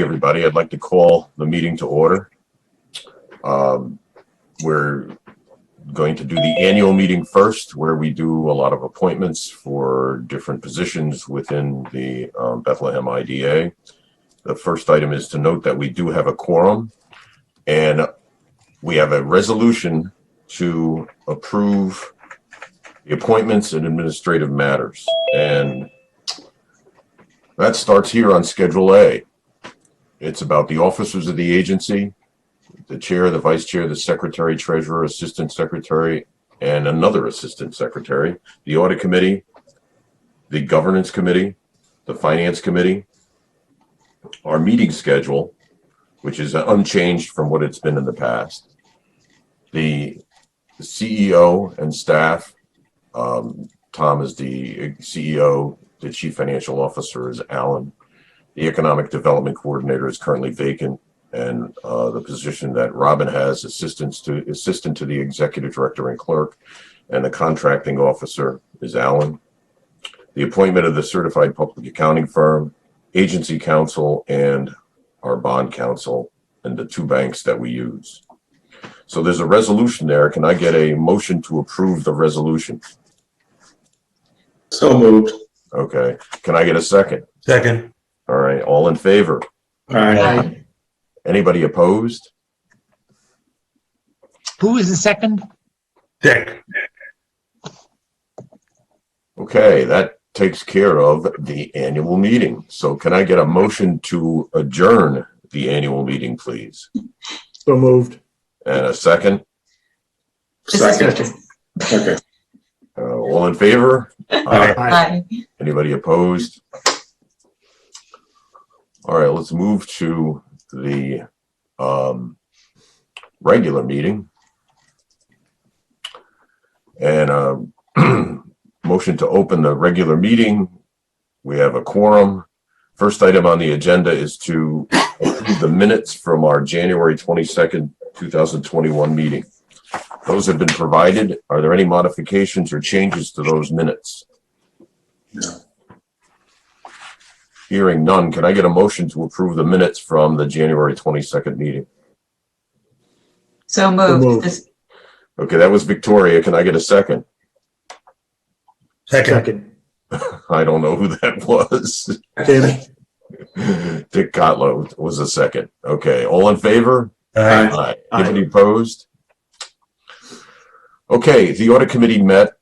Everybody, I'd like to call the meeting to order. We're going to do the annual meeting first, where we do a lot of appointments for different positions within the Bethlehem IDA. The first item is to note that we do have a quorum, and we have a resolution to approve the appointments and administrative matters. And that starts here on Schedule A. It's about the officers of the agency, the chair, the vice chair, the secretary, treasurer, assistant secretary, and another assistant secretary, the audit committee, the governance committee, the finance committee, our meeting schedule, which is unchanged from what it's been in the past, the CEO and staff. Tom is the CEO, the chief financial officer is Alan. The economic development coordinator is currently vacant, and the position that Robin has, assistant to the executive director and clerk, and the contracting officer is Alan. The appointment of the certified public accounting firm, agency counsel, and our bond counsel, and the two banks that we use. So there's a resolution there. Can I get a motion to approve the resolution? So moved. Okay. Can I get a second? Second. All right. All in favor? Aye. Anybody opposed? Who is the second? Dick. Okay, that takes care of the annual meeting. So can I get a motion to adjourn the annual meeting, please? So moved. And a second? Second. Okay. All in favor? Aye. Anybody opposed? All right, let's move to the regular meeting. And motion to open the regular meeting. We have a quorum. First item on the agenda is to approve the minutes from our January 22nd, 2021 meeting. Those have been provided. Are there any modifications or changes to those minutes? No. Hearing none, can I get a motion to approve the minutes from the January 22nd meeting? So moved. Okay, that was Victoria. Can I get a second? Second. I don't know who that was. Dick Kotlow was a second. Okay, all in favor? Aye. Anybody opposed? Okay, the audit committee met.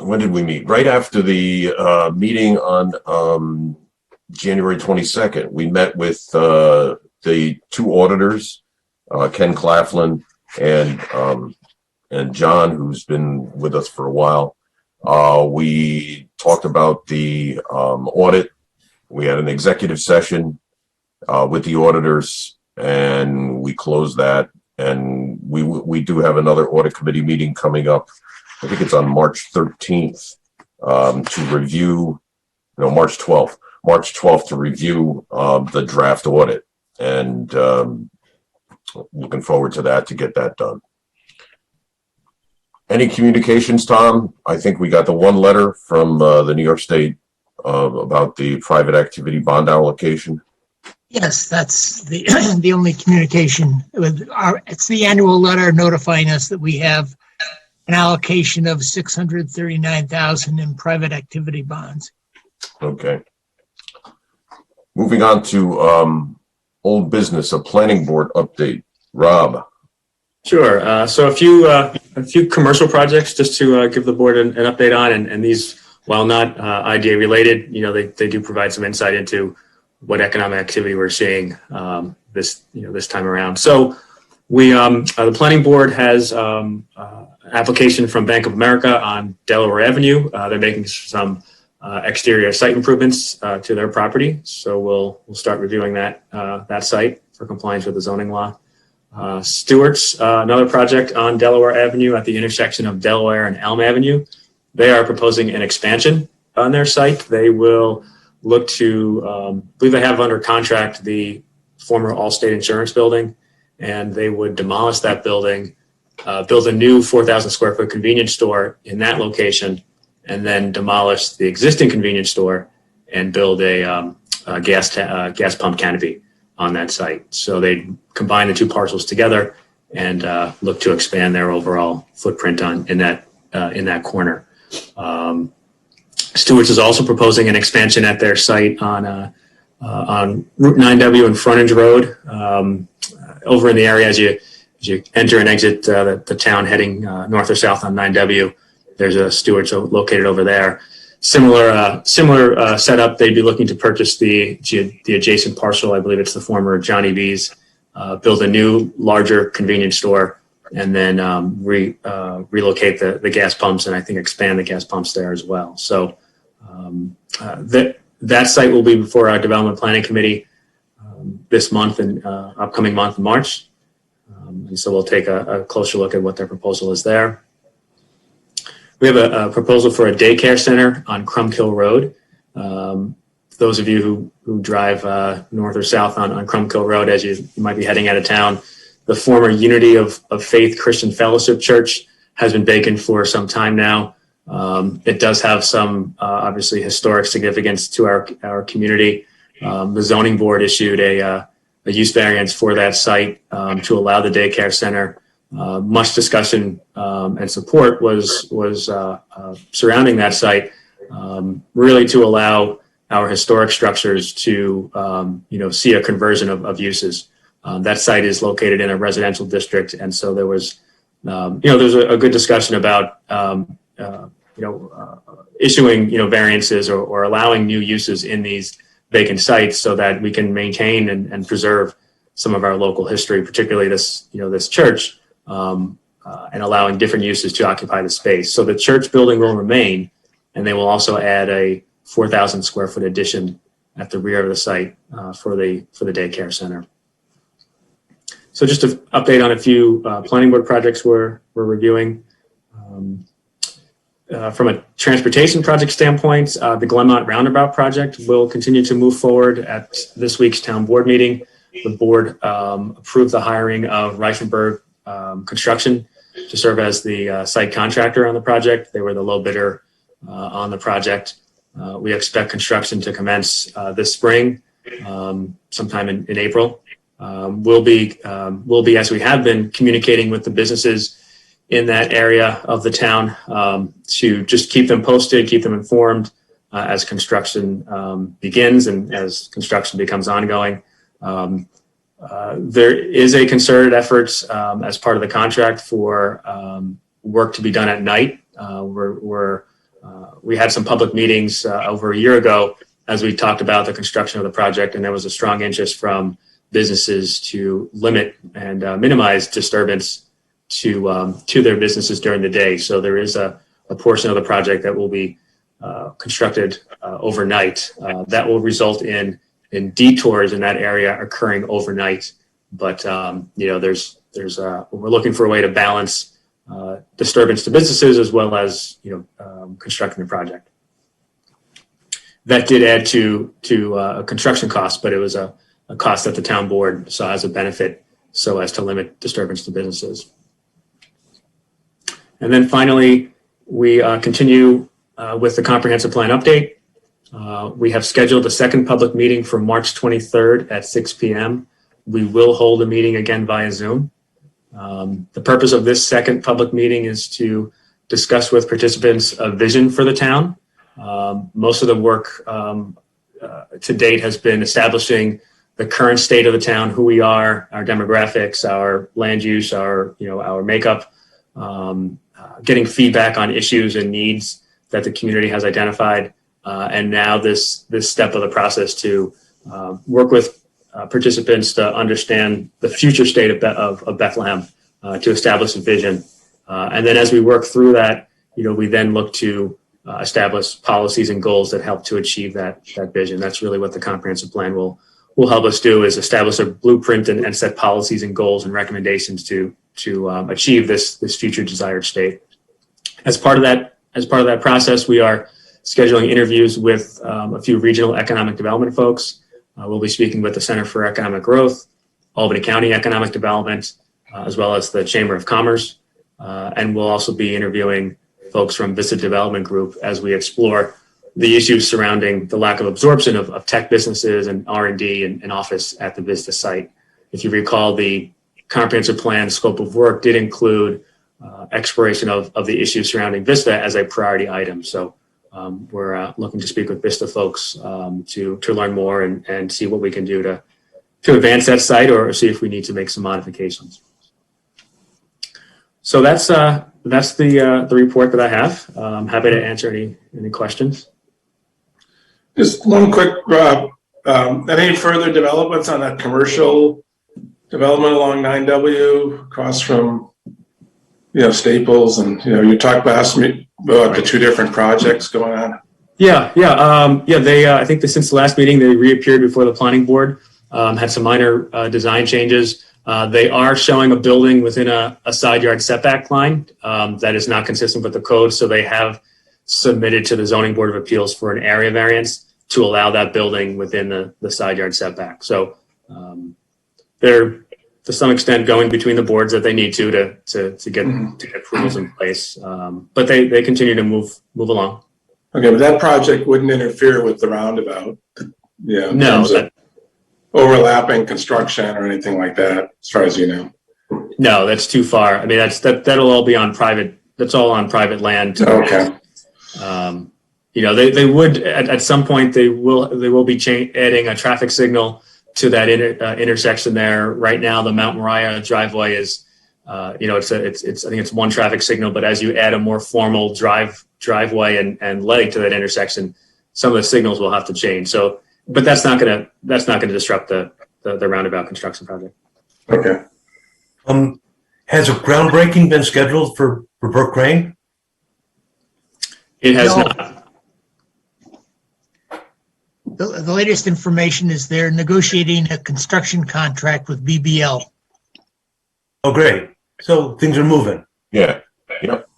When did we meet? Right after the meeting on January 22nd. We met with the two auditors, Ken Claflin and John, who's been with us for a while. We talked about the audit. We had an executive session with the auditors, and we closed that. And we do have another audit committee meeting coming up. I think it's on March 13th to review, March 12th to review the draft audit. And looking forward to that, to get that done. Any communications, Tom? I think we got the one letter from the New York State about the private activity bond allocation. Yes, that's the only communication. It's the annual letter notifying us that we have an allocation of $639,000 in private activity bonds. Okay. Moving on to old business, a planning board update. Rob. Sure. So a few commercial projects just to give the board an update on, and these, while not IDA related, they do provide some insight into what economic activity we're seeing this time around. So we the planning board has application from Bank of America on Delaware Avenue. They're making some exterior site improvements to their property, so we'll start reviewing that site for compliance with the zoning law. Stewart's, another project on Delaware Avenue at the intersection of Delaware and Elm Avenue. They are proposing an expansion on their site. They will look to, I believe they have under contract the former Allstate Insurance building, and they would demolish that building, build a new 4,000 square foot convenience store in that location, and then demolish the existing convenience store and build a gas pump canopy on that site. So they combine the two parcels together and look to expand their overall footprint in that corner. Stewart's is also proposing an expansion at their site on Route 9W and Frontage Road, over in the area as you enter and exit the town heading north or south on 9W. There's a Stewart's located over there. Similar setup. They'd be looking to purchase the adjacent parcel. I believe it's the former Johnny B's. Build a new, larger convenience store, and then relocate the gas pumps, and I think expand the gas pumps there as well. So that site will be before our development planning committee this month and upcoming month in March. And so we'll take a closer look at what their proposal is there. We have a proposal for a daycare center on Crumpkill Road. Those of you who drive north or south on Crumpkill Road as you might be heading out of town, the former Unity of Faith Christian Fellowship Church has been vacant for some time now. It does have some obviously historic significance to our community. The zoning board issued a use variance for that site to allow the daycare center. Much discussion and support was surrounding that site, really to allow our historic structures to see a conversion of uses. That site is located in a residential district, and so there was there's a good discussion about issuing variances or allowing new uses in these vacant sites so that we can maintain and preserve some of our local history, particularly this church, and allowing different uses to occupy the space. So the church building will remain, and they will also add a 4,000 square foot addition at the rear of the site for the daycare center. So just to update on a few planning board projects we're reviewing. From a transportation project standpoint, the Glenmont Roundabout project will continue to move forward at this week's town board meeting. The board approved the hiring of Reifenberg Construction to serve as the site contractor on the project. They were the low bidder on the project. We expect construction to commence this spring, sometime in April. We'll be, as we have been, communicating with the businesses in that area of the town to just keep them posted, keep them informed as construction begins and as construction becomes ongoing. There is a concerted effort as part of the contract for work to be done at night. We had some public meetings over a year ago as we talked about the construction of the project, and there was a strong interest from businesses to limit and minimize disturbance to their businesses during the day. So there is a portion of the project that will be constructed overnight. That will result in detours in that area occurring overnight. But we're looking for a way to balance disturbance to businesses as well as constructing the project. That did add to a construction cost, but it was a cost that the town board saw as a benefit so as to limit disturbance to businesses. And then finally, we continue with the comprehensive plan update. We have scheduled a second public meeting for March 23rd at 6 p.m. We will hold a meeting again via Zoom. The purpose of this second public meeting is to discuss with participants a vision for the town. Most of the work to date has been establishing the current state of the town, who we are, our demographics, our land use, our makeup, getting feedback on issues and needs that the community has identified. And now this step of the process to work with participants to understand the future state of Bethlehem, to establish a vision. And then as we work through that, we then look to establish policies and goals that help to achieve that vision. That's really what the comprehensive plan will help us do, is establish a blueprint and set policies and goals and recommendations to achieve this future desired state. As part of that process, we are scheduling interviews with a few regional economic development folks. We'll be speaking with the Center for Economic Growth, Albany County Economic Development, as well as the Chamber of Commerce. And we'll also be interviewing folks from Vista Development Group as we explore the issues surrounding the lack of absorption of tech businesses and R&D and office at the Vista site. If you recall, the comprehensive plan scope of work did include exploration of the issues surrounding Vista as a priority item. So we're looking to speak with Vista folks to learn more and see what we can do to advance that site or see if we need to make some modifications. So that's the report that I have. I'm happy to answer any questions. Just one quick, Rob. Any further developments on that commercial development along 9W across from, Staples, and you talked last week about the two different projects going on. Yeah. They I think that since the last meeting they reappeared before the planning board. Had some minor design changes. They are showing a building within a side yard setback line that is not consistent with the code. So they have submitted to the Zoning Board of Appeals for an area variance to allow that building within the side yard setback. So they're to some extent going between the boards that they need to get approvals in place. But they continue to move along. Okay, but that project wouldn't interfere with the roundabout. Yeah. No. Overlapping construction or anything like that, as far as you know. No, that's too far. I mean, that'll all be on private. That's all on private land. Okay. They would at some point they will be adding a traffic signal to that intersection there. Right now, the Mount Moriah driveway is, it's I think it's one traffic signal. But as you add a more formal driveway and leg to that intersection, some of the signals will have to change. So. But that's not gonna disrupt the roundabout construction project. Okay. Has a groundbreaking been scheduled for Brook Crane? It has not. The latest information is they're negotiating a construction contract with BBL. Oh, great. So things are moving. Yeah. Yep.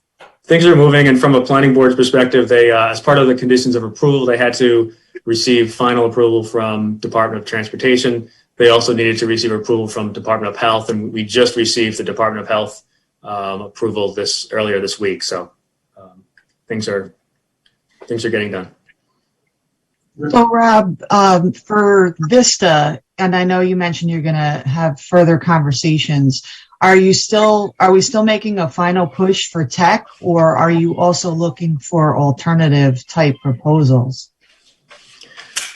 Things are moving, and from a planning board's perspective, they, as part of the conditions of approval, they had to receive final approval from Department of Transportation. They also needed to receive approval from Department of Health, and we just received the Department of Health approval earlier this week. So things are getting done. So Rob, for Vista, and I know you mentioned you're going to have further conversations. Are we still making a final push for tech, or are you also looking for alternative type proposals?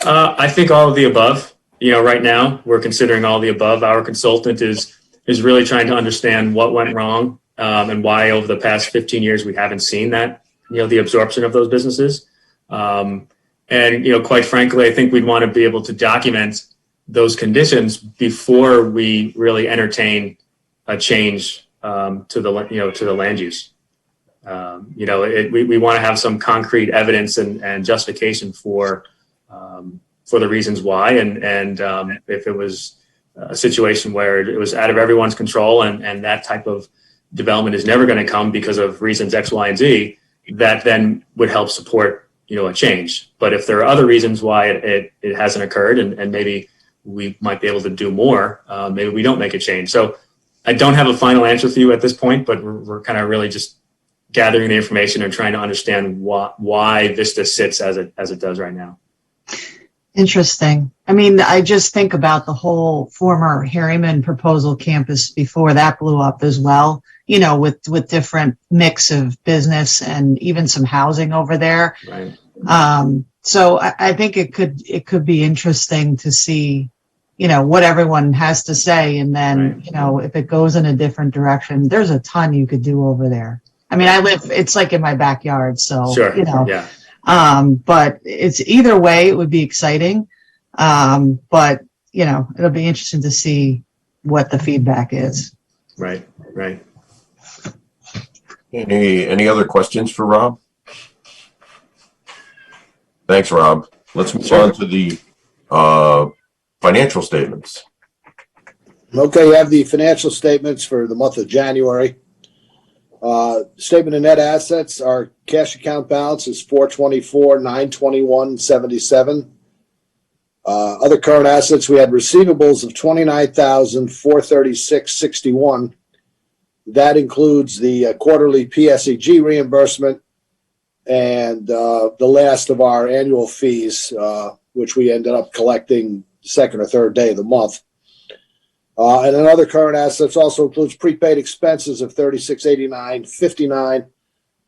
I think all of the above. Right now we're considering all of the above. Our consultant is really trying to understand what went wrong and why over the past 15 years we haven't seen that, the absorption of those businesses. And quite frankly, I think we'd want to be able to document those conditions before we really entertain a change to the land use. We want to have some concrete evidence and justification for the reasons why, and if it was a situation where it was out of everyone's control and that type of development is never going to come because of reasons X, Y, and Z, that then would help support a change. But if there are other reasons why it hasn't occurred and maybe we might be able to do more, maybe we don't make a change. So I don't have a final answer for you at this point, but we're kind of really just gathering the information and trying to understand why Vista sits as it does right now. Interesting. I mean, I just think about the whole former Harriman proposal campus before that blew up as well, with different mix of business and even some housing over there. Right. So I think it could be interesting to see, what everyone has to say. And then, right. If it goes in a different direction, there's a ton you could do over there. I mean, it's like in my backyard. So, sure. Yeah. But it's either way, it would be exciting. But, it'll be interesting to see what the feedback is. Right. Any other questions for Rob? Thanks, Rob. Let's move on to the financial statements. Okay, you have the financial statements for the month of January. Statement of net assets, our cash account balance is $424,921.77. Other current assets, we had receivables of $29,436.61. That includes the quarterly PSEG reimbursement and the last of our annual fees, which we ended up collecting second or third day of the month. And then other current assets also includes prepaid expenses of $36.89.59.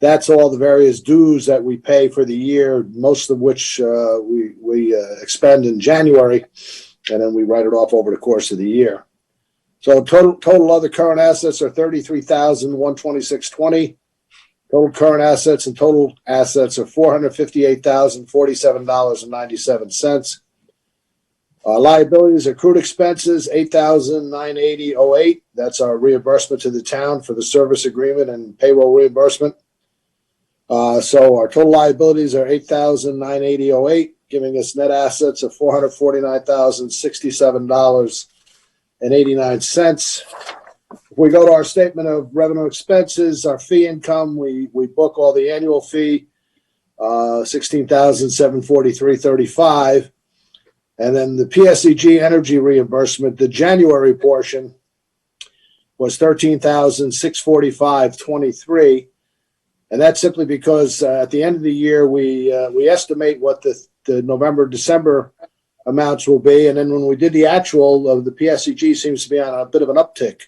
That's all the various dues that we pay for the year, most of which we expend in January, and then we write it off over the course of the year. So total other current assets are $33,126.20. Total current assets and total assets are $458,047.97. Liabilities, accrued expenses, $8,980.08. That's our reimbursement to the town for the service agreement and payroll reimbursement. So our total liabilities are $8,980.08, giving us net assets of $449,067.89. If we go to our statement of revenue expenses, our fee income, we book all the annual fee, $16,743.35. And then the PSEG energy reimbursement, the January portion was $13,645.23. And that's simply because at the end of the year, we estimate what the November, December amounts will be. And then when we did the actual of the PSEG seems to be on a bit of an uptick,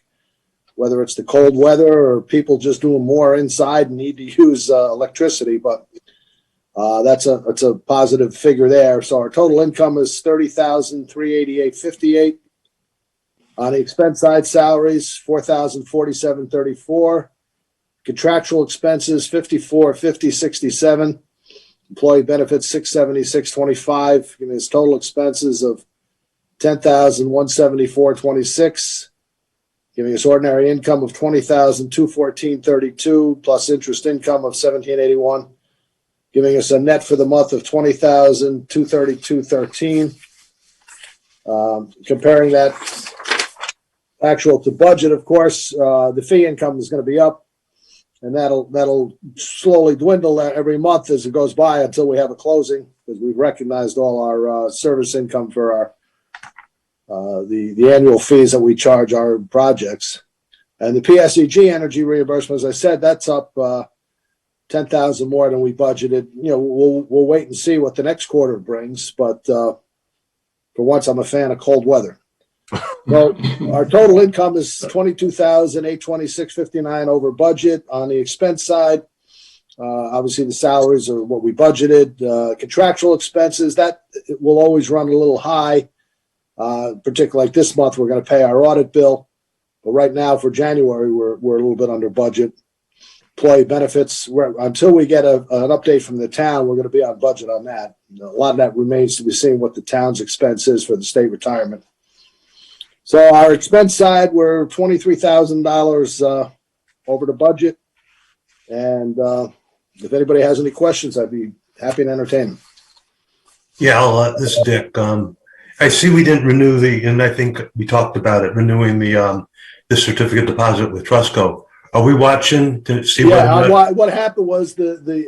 whether it's the cold weather or people just doing more inside and need to use electricity. But that's a positive figure there. So our total income is $30,388.58. On the expense side, salaries $4,047.34. Contractual expenses $54,50.67. Employee benefits $676.25. Giving us total expenses of $10,174.26. Giving us ordinary income of $20,214.32 plus interest income of $1,781. Giving us a net for the month of $20,232.13. Comparing that actual to budget, of course, the fee income is going to be up, and that'll slowly dwindle every month as it goes by until we have a closing, because we've recognized all our service income for our the annual fees that we charge our projects. And the PSEG energy reimbursement, as I said, that's up $10,000 more than we budgeted. We'll wait and see what the next quarter brings. But for once, I'm a fan of cold weather. Well, our total income is $22,826.59 over budget. On the expense side, obviously the salaries are what we budgeted. Contractual expenses, that will always run a little high. Particularly like this month, we're going to pay our audit bill. But right now for January, we're a little bit under budget. Employee benefits, until we get an update from the town, we're going to be on budget on that. A lot of that remains to be seen what the town's expense is for the state retirement. So our expense side, we're $23,000 over the budget. And if anybody has any questions, I'd be happy to entertain them. Yeah, this is Dick. I see we didn't renew and I think we talked about it, renewing the certificate deposit with Trustco. Are we watching to see what happened was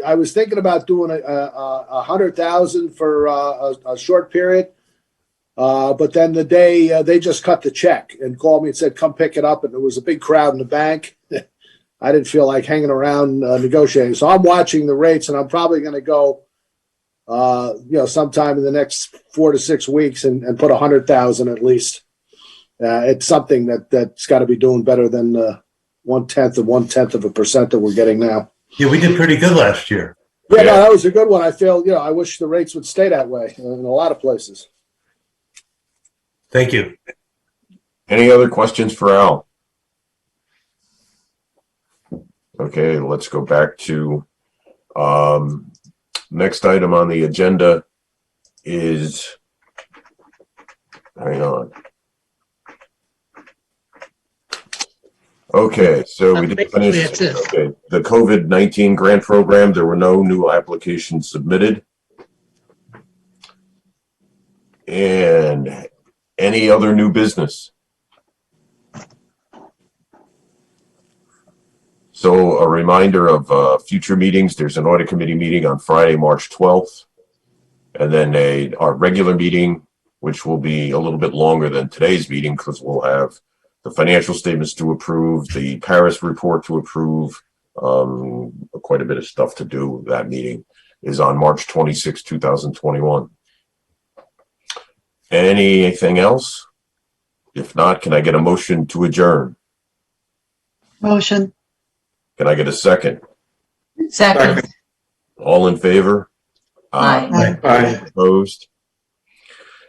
I was thinking about doing $100,000 for a short period. But then the day they just cut the check and called me and said, come pick it up. And there was a big crowd in the bank. I didn't feel like hanging around negotiating. So I'm watching the rates, and I'm probably going to go, sometime in the next 4 to 6 weeks and put $100,000 at least. It's something that's got to be doing better than 0.1% that we're getting now. Yeah, we did pretty good last year. Yeah, no, that was a good one. I feel, I wish the rates would stay that way in a lot of places. Thank you. Any other questions for Al? Okay, let's go back to next item on the agenda is, hang on. Okay, so we did finish the COVID-19 grant program. There were no new applications submitted. And any other new business? So a reminder of future meetings. There's an audit committee meeting on Friday, March 12th. And then our regular meeting, which will be a little bit longer than today's meeting because we'll have the financial statements to approve, the Paris report to approve, quite a bit of stuff to do. That meeting is on March 26, 2021. Anything else? If not, can I get a motion to adjourn? Motion. Can I get a second? Second. All in favor? Aye. Aye. Opposed?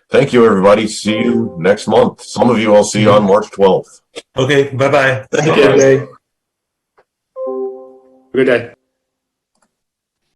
Thank you, everybody. See you next month. Some of you I'll see on March 12th. Okay, bye-bye. Thank you, Jay. Good day.